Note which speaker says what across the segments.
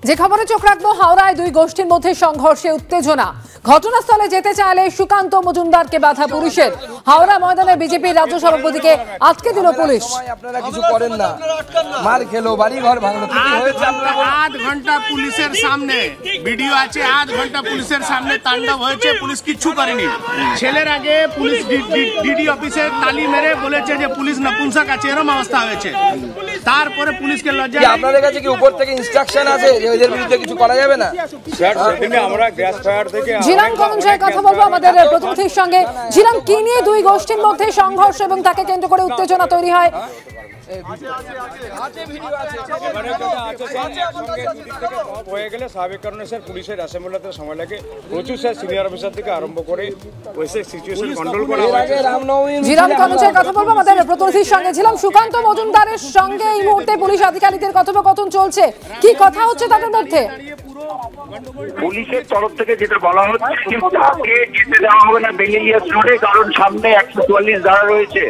Speaker 1: যে খবরে চোখ রাখবো, হাওড়ায় দুই গোষ্ঠীর মধ্যে সংঘর্ষে উত্তেজনা। ঘটনাস্থলে যেতে চাইলে সুকান্ত মজুমদারকে বাধা পুলিশের। হাওড়া ময়দানে বিজেপির রাজ্য সভাপতিকে আটকে দিল পুলিশ।
Speaker 2: আপনারা কিছু করেন না, মার খেলো, বাড়ি ঘর ভাঙলো,
Speaker 3: আধ ঘন্টা পুলিশের সামনে ভিডিও আছে, আধ ঘন্টা পুলিশের সামনে তাণ্ডব হয়েছে, পুলিশ কিচ্ছু করেনি। ছেলের আগে পুলিশ ডিডি অফিসের তালি মেরে বলেছে যে পুলিশ নপুংসক আছে, এরকম অবস্থা হয়েছে। তারপরে পুলিশকে লজ্জা।
Speaker 2: আপনাদের কাছে কি উপর থেকে ইনস্ট্রাকশন আছে যে এদের বিরুদ্ধে কিছু করা যাবে না?
Speaker 3: আমরা গ্যাস ফায়ার থেকে
Speaker 1: জিলাম কমনজয় কথা বলবো আমাদের প্রতিনিধির সঙ্গে। জিলাম, কি নিয়ে দুই গোষ্ঠীর মধ্যে সংঘর্ষ এবং তাকে কেন্দ্র করে উত্তেজনা তৈরি হয়?
Speaker 4: হয়ে গেলে স্বাভাবিক কারণে স্যার পুলিশের অ্যাসেম্বলিতে সময় লাগে প্রচুর, স্যার সিনিয়র অফিসার থেকে আরম্ভ করে ওইসে সিচুয়েশন কন্ট্রোল করা হয়।
Speaker 1: জিলাম কমনজয় কথা বলবো আমাদের প্রতিনিধির সঙ্গে। জিলাম, সুকান্ত মজুমদারের সঙ্গে এই মুহূর্তে পুলিশ আধিকারিকদের কথোপকথন চলছে, কি কথা হচ্ছে তাদের মধ্যে?
Speaker 5: পুলিশের তরফ থেকে যেটা বলা হচ্ছে তাকে যেতে দেওয়া হবে না বেঙ্গলিয়াস রোডে, কারণ সামনে 144 ধারা রয়েছে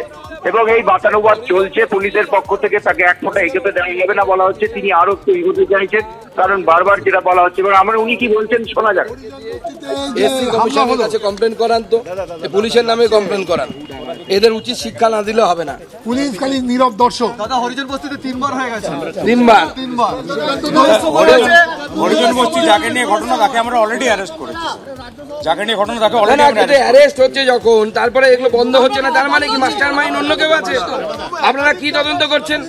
Speaker 5: এবং এই বাতানুবাদ চলছে। পুলিশের পক্ষ থেকে তাকে এক ফোঁটা এগোতে দেওয়া যাবে না বলা হচ্ছে। তিনি আরো একটু এগোতে চাইছেন, কারণ বারবার যেটা বলা হচ্ছে। এবার আমরা উনি কি বলছেন শোনা যাক।
Speaker 2: এসসি কমিশনের কাছে কমপ্লেন করান, তো পুলিশের নামে কমপ্লেন করান। এদের উচিত শিক্ষা না দিলে হবে না।
Speaker 6: পুলিশ খালি নীরব দর্শক।
Speaker 7: দাদা, হরিজন বস্তিতে 3 বার হয়ে গেছে।
Speaker 2: 3 বার
Speaker 4: হরিজন বস্তি যাকে নিয়ে ঘটনা তাকে আমরা অলরেডি অ্যারেস্ট করেছি। যাকে নিয়ে ঘটনা তাকে অলরেডি
Speaker 2: অ্যারেস্ট হচ্ছে যখন, তারপরে এগুলো বন্ধ হচ্ছে না, তার মানে কি মাস্টার মাইন্ড অন্য কেউ আছে? আপনারা কি তদন্ত করছেন?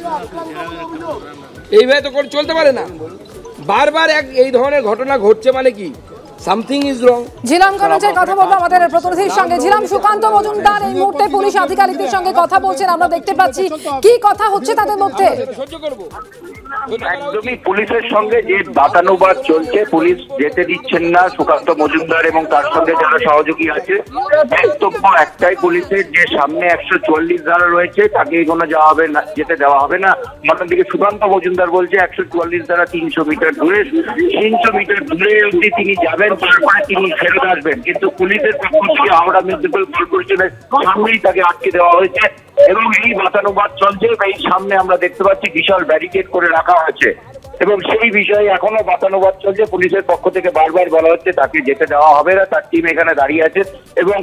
Speaker 2: এইভাবে তো চলতে পারে না। বারবার এই ধরনের ঘটনা ঘটছে মানে কি সামথিং ইজ রং।
Speaker 1: জিলাম কমনজয় কথা বলবো আমাদের প্রতিনিধির সঙ্গে। জিলাম, সুকান্ত মজুমদার এই মুহূর্তে পুলিশ আধিকারিকদের সঙ্গে কথা বলছেন, আমরা দেখতে পাচ্ছি, কি কথা হচ্ছে তাদের মধ্যে?
Speaker 2: সহ্য করবো
Speaker 5: একদমই পুলিশের সঙ্গে যে বাতানুবাদ চলছে, পুলিশ যেতে দিচ্ছেন না সুকান্ত মজুমদার এবং তার সঙ্গে যারা সহযোগী আছে। বক্তব্য একটাই পুলিশের, যে সামনে 144 ধারা রয়েছে, তাকে এগোনো যাওয়া হবে না, যেতে দেওয়া হবে না। অন্যদিকে সুকান্ত মজুমদার বলছে 144 ধারা 300 মিটার দূরে, 300 মিটার দূরে অব্দি তিনি যাবেন, তারপরে তিনি ফেরত আসবেন। কিন্তু পুলিশের পক্ষ থেকে হাওড়া মিউনিসিপ্যাল কর্পোরেশনের সামনেই তাকে আটকে দেওয়া হয়েছে এবং এই বাতানুবাদ চলছে। এই সামনে আমরা দেখতে পাচ্ছি বিশাল ব্যারিকেড করে রাখা হয়েছে এবং সেই বিষয়ে এখনো বাতানুবাদ চলছে। পুলিশের পক্ষ থেকে বারবার বলা হচ্ছে তাকে যেতে দেওয়া হবে না, তার টিম এখানে দাঁড়িয়ে আছে এবং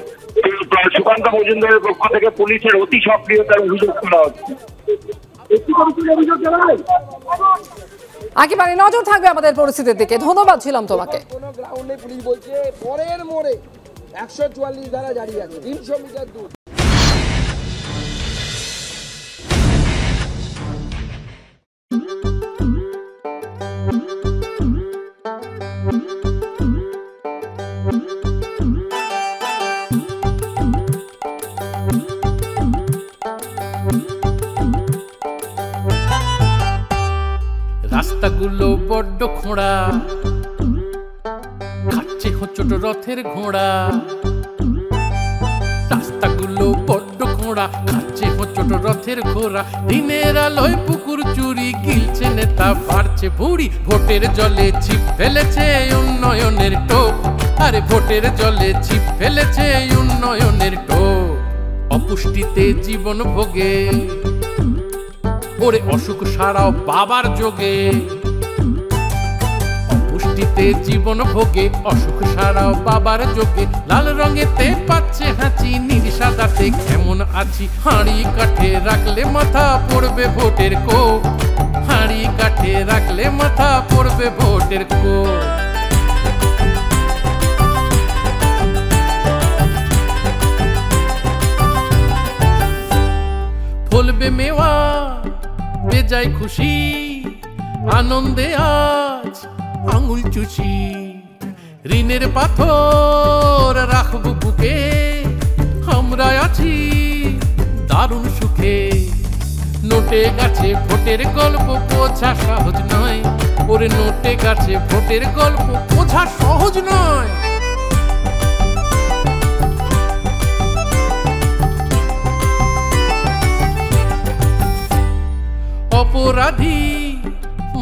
Speaker 5: সুকান্ত মজুমদারের পক্ষ থেকে পুলিশের অতি সক্রিয়তার অভিযোগ করা হচ্ছে।
Speaker 1: একেবারে নজর থাকবে আমাদের পরিস্থিতির দিকে। ধন্যবাদ ছিলাম তোমাকে।
Speaker 2: পুলিশ বলছে পরের মোড়ে 144 ধারা জারি আছে, 300 মিটার দূর।
Speaker 8: রাস্তাগুলো বড্ড খোঁড়া, খাচ্ছে ছোট রথের ঘোড়া। রাস্তাগুলো বড্ড খোঁড়া, খাচ্ছে ছোট রথের ঘোড়া। দিনের আলোয় পুকুর চুরি, গিলছে নেতা, বাড়ছে ভুঁড়ি। ভোটের জলে ছিপ ফেলেছে উন্নয়নের টোপ, আরে ভোটের জলে ছিপ ফেলেছে উন্নয়নের টোপ। অপুষ্টিতে জীবন ভোগে, ওরে অসুখ সারাও বাবার যোগে। অপুষ্টিতে জীবন ভোগে, অসুখ সারাও বাবার যোগে। লাল রঙেতে পাচ্ছে হাঁচি, নীল সাদাতে কেমন আছি। হাঁড়ি কাঠে রাখলে মাথা পড়বে ভোটের কোপ, হাঁড়ি কাঠে রাখলে মাথা পড়বে ভোটের কোপ। ফলবে মেওয়া, বেজায় খুশি, আনন্দে আজ আঙুল চুষি। ঋণের পাথর রাখবো বুকে, আমরা আছি দারুণ সুখে। নোটে গাছে ভোটের গল্প বোঝা সহজ নয়, ওরে নোটে গাছে ভোটের গল্প বোঝা সহজ নয়। অপরাধী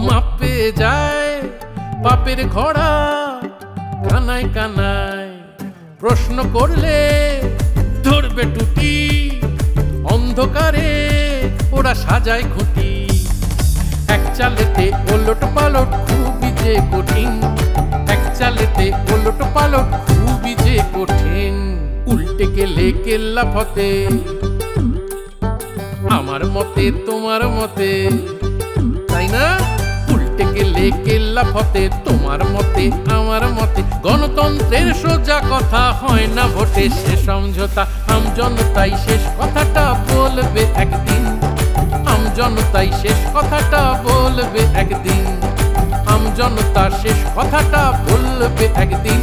Speaker 8: মাপে যায়, পাপের ঘোড়া কানায় কানায়। প্রশ্ন করলে ধরবে টুটি, অন্ধকারে ওরা সাজায় খুঁটি। এক চালেতে ওলট পালট খুবই যে কঠিন, এক চালেতে ওলট পালট খুবই যে কঠিন। উল্টে গেলে কেল্লা ফতে, আমার মতে তোমার মতে, তাই না? উল্টে গেলে কেল্লা ফতে, তোমার মতে আমার মতে। গণতন্ত্রের সোজা কথা হয় না ভোটে সে সমঝোতা। আমজনতাই শেষ কথাটা বলবে একদিন, আমজনতাই শেষ কথাটা বলবে একদিন, আমজনতা শেষ কথাটা বলবে একদিন।